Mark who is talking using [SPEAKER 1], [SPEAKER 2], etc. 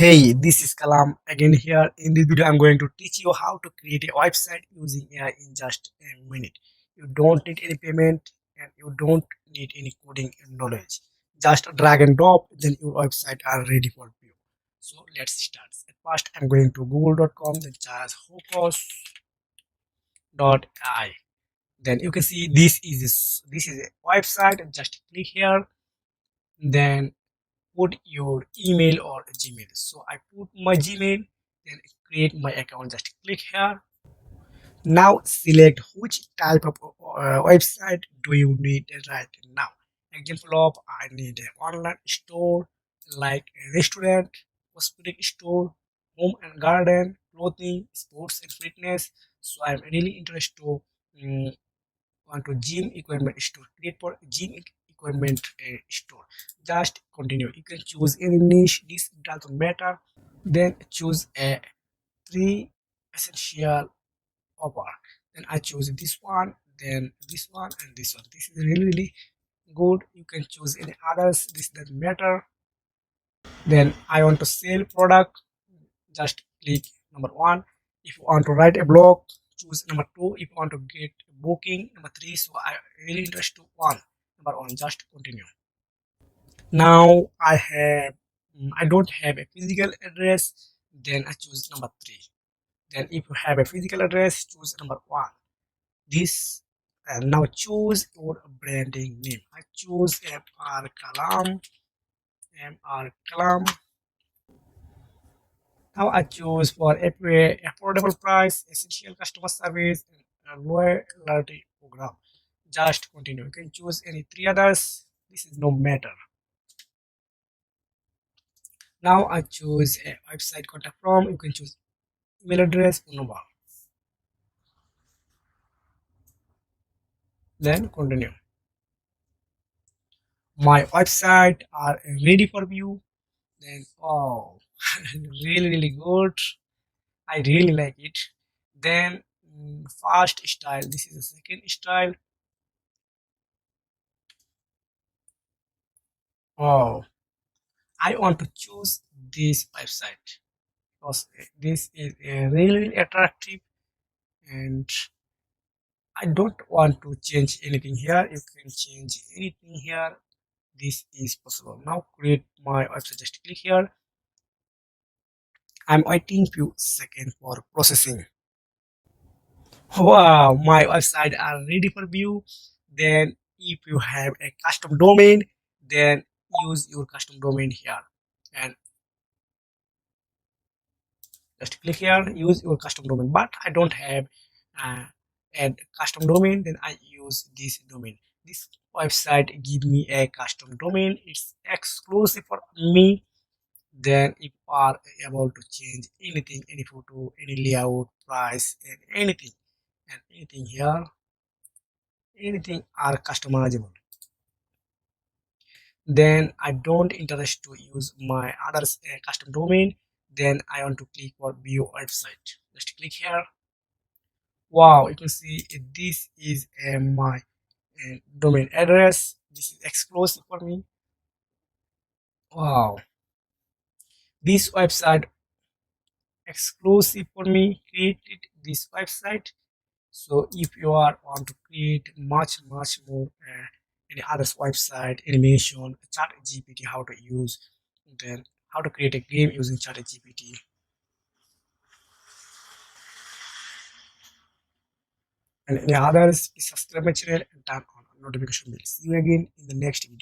[SPEAKER 1] Hey, this is Kalam again here. In this video, I'm going to teach you how to create a website using AI in just a minute. You don't need any payment and you don't need any coding knowledge. Just drag and drop, then your website are ready for view. So let's start. At first, I'm going to google.com, then just hocoos.ai. Then you can see this is a website. Just click here. Then put your email or Gmail. So I put my Gmail, then create my account. Just click here. Now select which type of website do you need right now. Example of I need an online store like a restaurant, cosmetic store, home and garden, clothing, sports and fitness. So I'm really interested to want to gym equipment store. Create for gym equipment store. Just continue. You can choose any niche. This doesn't matter. Then choose a three essential offer. Then I choose this one, then this one, and this one. This is really good. You can choose any others. This doesn't matter. Then I want to sell product. Just click number one. If you want to write a blog, choose number two. If you want to get booking, number three. So I really interest to one. Number one, just continue. Now I don't have a physical address, then I choose number three. Then if you have a physical address, choose number one. This now choose your branding name. I choose MR Kalam. MR Kalam. Now I choose for affordable price, essential customer service, and loyalty program. Just continue. You can choose any three others. This is no matter. Now I choose a website contact from. You can choose email address, phone number. Then continue. My website are ready for view. Then oh, really good. I really like it. Then fast style. This is the second style. Oh, I want to choose this website because this is really attractive and I don't want to change anything here. You can change anything here. This is possible. Now create my website. Just click here. I'm waiting few seconds for processing. Wow, my website are ready for view. Then if you have a custom domain, then use your custom domain here and just click here, use your custom domain. But I don't have uh, a custom domain, then I use this domain. This website give me a custom domain. It's exclusive for me. Then if you are able to change anything, any photo, any layout, price, and anything here, anything are customizable. Then I don't interest to use my others custom domain. Then I want to click for view website. Just click here. Wow, you can see this is my domain address. This is exclusive for me. Wow, this website exclusive for me created this website. So if you are want to create much more any other website animation, chat gpt, how to use, then how to create a game using chat gpt and any others, please subscribe my channel and turn on notification bell. See you again in the next video.